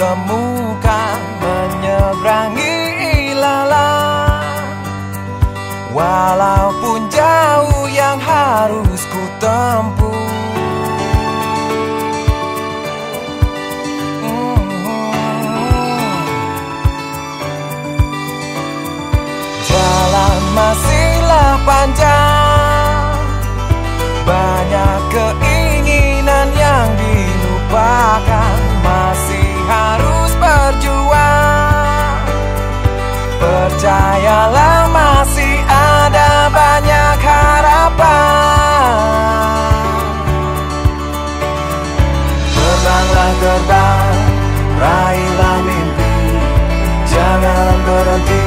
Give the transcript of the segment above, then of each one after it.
temukan menyeberangi ilalang. Walaupun jauh yang harus ku tempuh, jalan masihlah panjang, banyak keinginan yang dilupakan, masih harus berjuang. Percayalah masih ada banyak harapan. Terbanglah terbang, raihlah mimpi, jangan berhenti.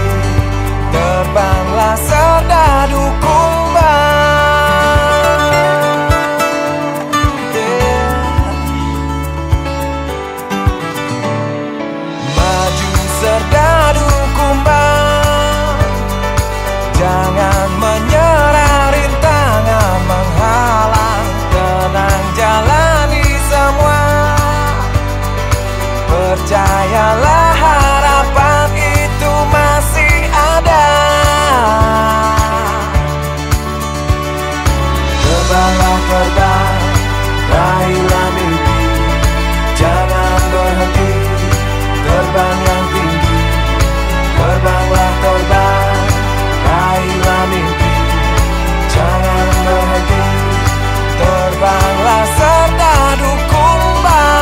Terbanglah serdadu kumbang, maju serdadu kumbang, jangan menyerah, rintangan menghalang. Tenang jalani semua, percayalah harapan itu masih ada. Terbanglah terbang, raihlah mimpi, jangan berhenti. Terbang yang tinggi, terbanglah terbang, raihlah mimpi, jangan berhenti. Terbanglah serdadu kumbang.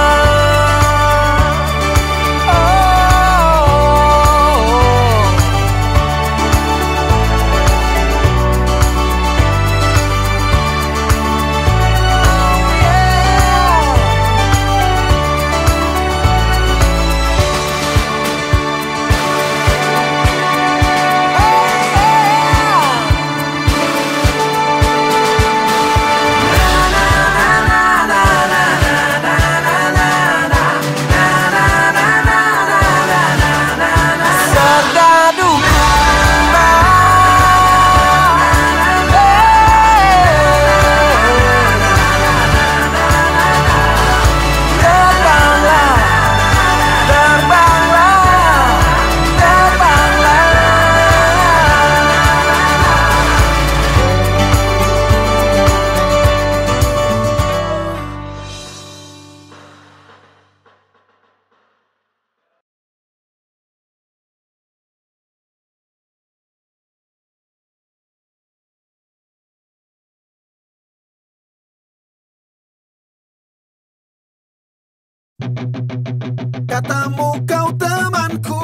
Katamu kau temanku,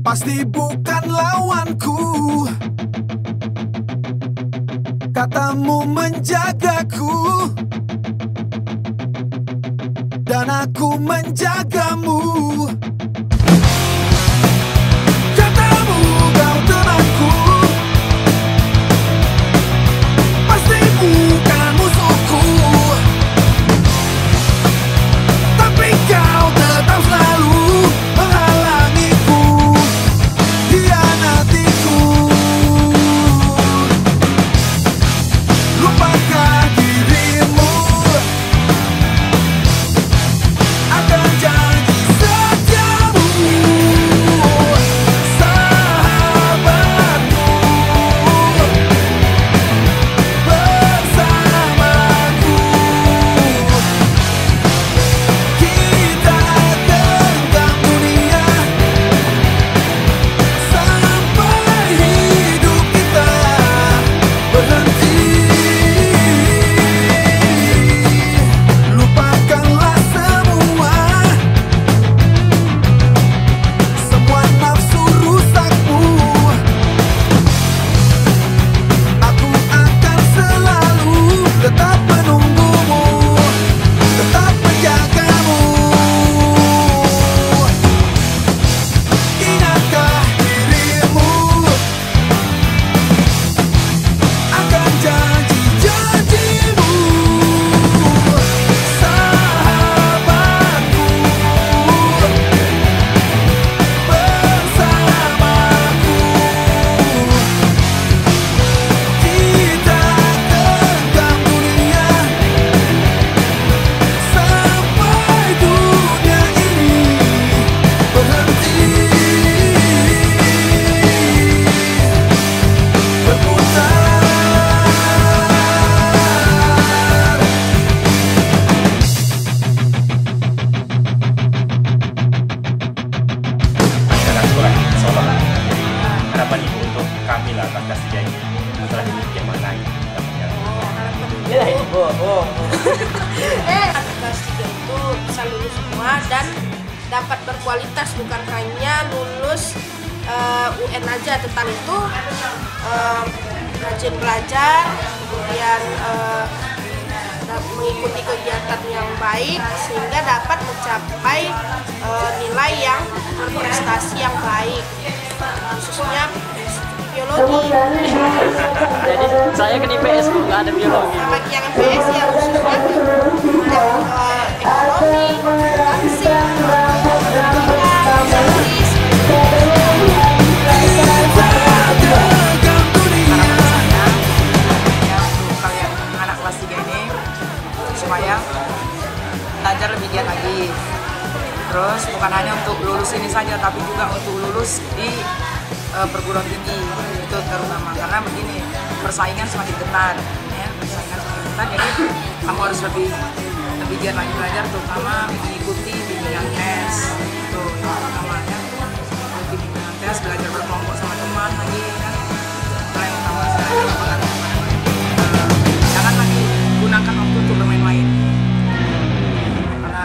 pasti bukan lawanku. Katamu menjagaku, dan aku menjagamu. Katamu kau temanku, pasti bukan musuhku. Tapi kau tetap selalu menghalangiku, hianatiku. Lupakan dirimu, akan janji setia. kelas 3 ini setelah dibikin mana dapatnya? Kelas 3 itu bisa lulus semua dan dapat berkualitas, bukan hanya lulus UN aja. Tentang itu rajin belajar, kemudian mengikuti kegiatan yang baik sehingga dapat mencapai nilai yang berprestasi yang baik, khususnya biologi. Jadi saya kan IPS bu, nggak ada biologi. Nah, bagi yang IPS ya khususnya ekonomi, akuntansi, bisnis. Kalian anak kelas 3 ini supaya belajar lebih giat lagi. Terus bukan hanya untuk lulus ini saja, tapi juga untuk lulus di perguruan tinggi itu terutama, karena begini persaingan semakin ketat, ya, persaingan semakin ketat, jadi kamu harus lebih giat lagi belajar, terutama mengikuti bimbingan tes itu yang utamanya, mengikuti bimbingan tes, belajar berkelompok sama teman lagi, ya. Itu yang utama sekarang. Jangan lagi gunakan waktu untuk bermain-main, karena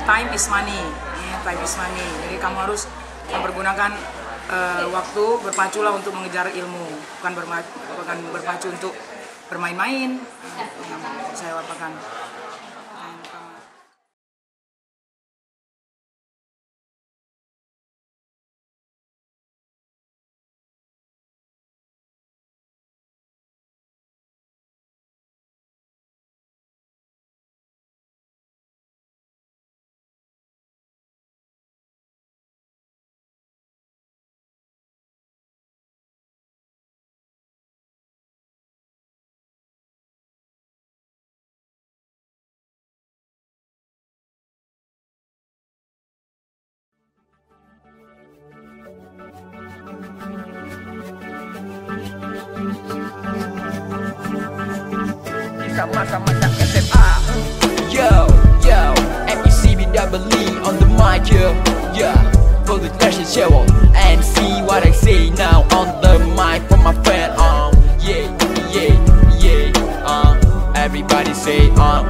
time is money, ya, time is money, jadi kamu harus mempergunakan waktu berpaculah untuk mengejar ilmu, bukan berpacu untuk bermain-main. Yang saya katakan. Sama-sama SMA. Yo, MECBWE on the mic, yeah. For the question show and see what I say now on the mic for my fan. Yeah. Everybody say for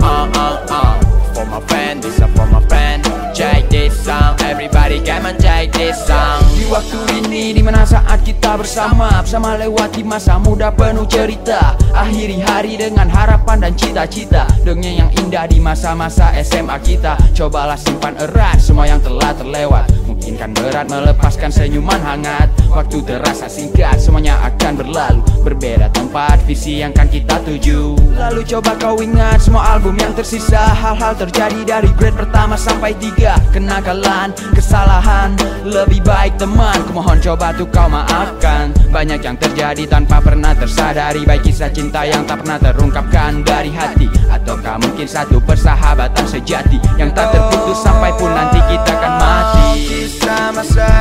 my fan, this is for my fan. Check this song, everybody come and check this song. Di waktu ini dimana saat kita bersama lewati masa muda penuh cerita, akhiri hari dengan harapan dan cita-cita, dongeng yang indah di masa-masa SMA kita. Cobalah simpan erat semua yang telah terlewat, mungkin kan berat melepaskan senyuman hangat. Waktu terasa singkat, semuanya akan berlalu, berbeda tempat, visi yang kan kita tuju. Lalu coba kau ingat semua album yang tersisa, hal-hal terjadi dari grade pertama sampai 3. Kenakalan, kesalahan, lebih baik teman, kumohon coba tuh kau maafkan. Banyak yang terjadi tanpa pernah tersadari, baik kisah cinta yang tak pernah terungkapkan dari hati, ataukah mungkin satu persahabatan sejati yang tak terputus sampai pun nanti kita akan mati. Kisah masa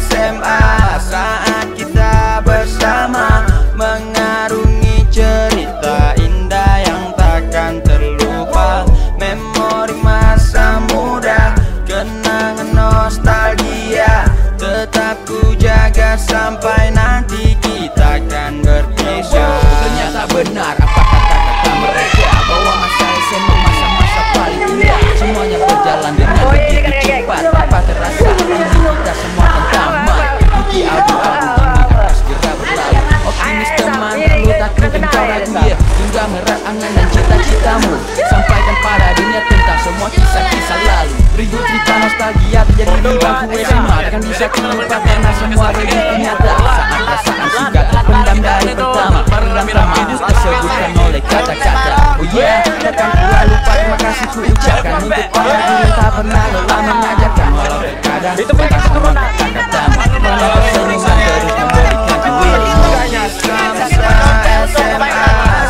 SMA saat kita bersama, mengarungi cerita indah yang takkan terlupa. Memori masa muda, kenangan nostalgia, tetap ku jaga sampai nanti kita akan berpisah. Ternyata benar apa kata-kata mereka, bahwa masa SMA masa-masa paling indah. Semuanya berjalan dengan begitu cepat, tanpa terasa ini kita semua akan tamat. Meski abu-abu ini akan segera berlalu. Optimis teman, perlu takutkan kau ragu ya, hingga merat angan dan cita-citamu. Sampaikan pada dunia tentang semua kisah-kisah lalu. Ribut cerita nostalgia terjadi di bangku SMA, takkan bisa lupa karena semua begitu nyata. Saat-saat singkat terpendam dari pertama, dalam termampus tersebutkan oleh kata-kata. Oh yeah, takkan pula lupa terima kasih ku ucapkan untuk para guru yang tak pernah lelah mengajarkan. Walau terkadang datang semua kata-katamu, menyapa senyuman terus memberikan ku ilmu. SMA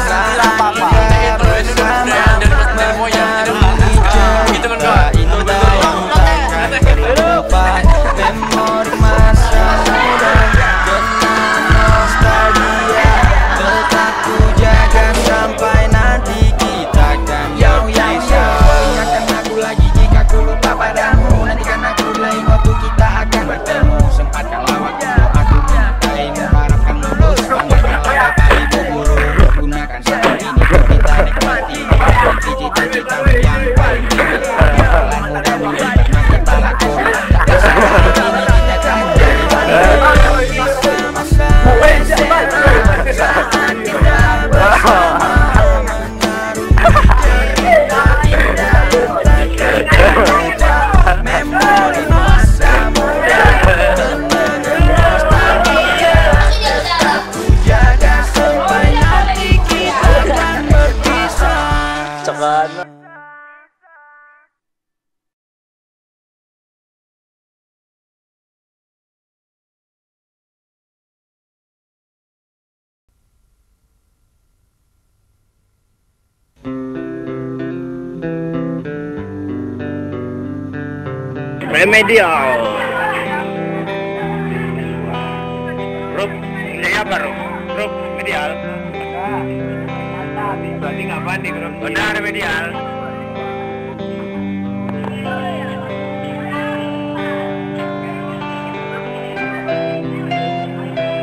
saat kita bersama, mengarungi cerita indah yang takkan terlupa. Memori masa muda, kenangan nostalgia, tetap ku jaga sampai nanti kita akan ingatkan aku lagi jika ku lupa padamu. Nantikan aku lain waktu kita akan bertemu. Remedial. Grup ini apa grup Remedial? Berarti nggak banding grup. Udah Remedial.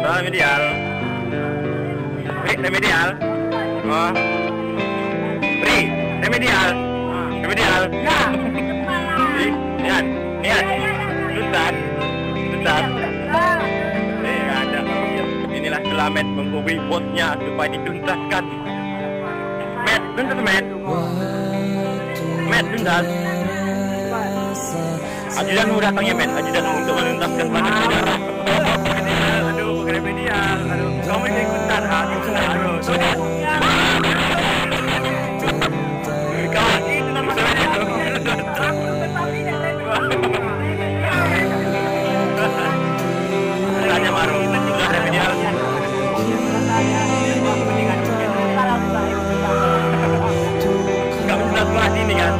Remedial. Remedial. Oh. Remedial. Remedial. Ya. Niat. Tuntas. Nggak ada. Inilah Selamet menghubungi bosnya supaya dituntaskan. Tuntas, tuntas. Ajudan mau datangnya, Ajudan untuk menuntaskan pelanggan sejarah. Aduh, Remedial. Aduh, kamu ini ikutan. Aduh. Kawan itu namanya. Tanya baru, sudah Remedial. Kamu sudah kelas ini kan?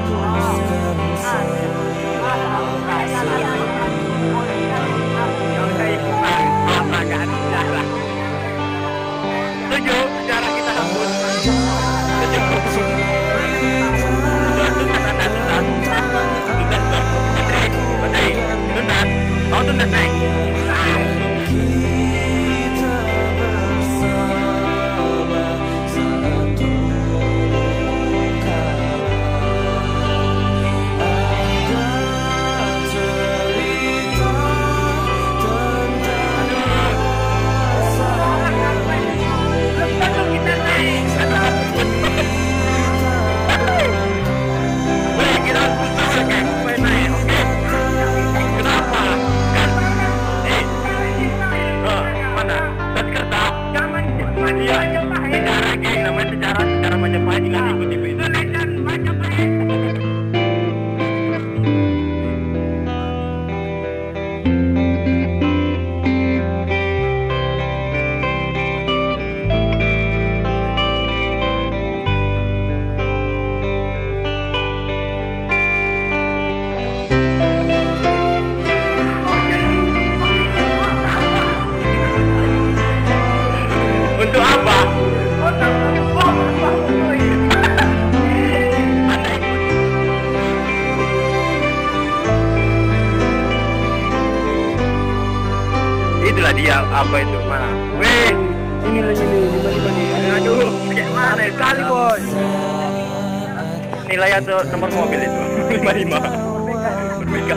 Kalau saya ikutan, apa kan? Setuju, sejarah kita hapus. Setuju. Tuntas, Neng. Sejarah Majapahit ingat ikuti itu. Untuk apa? Itulah dia, apa itu, mana? Weh, ini lima. Aduh, kayak mana kali boy? Nilai atau nomor mobil itu? 55. Berbeda.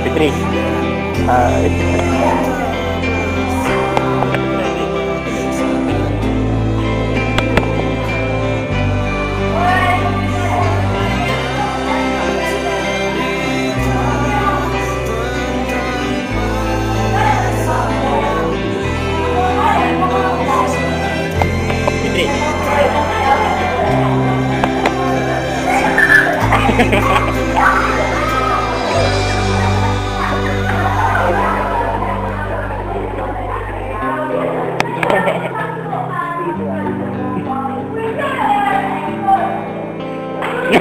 Fitri.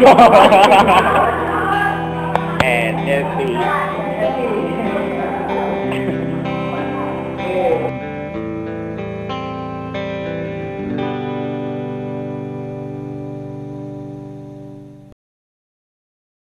Hahaha.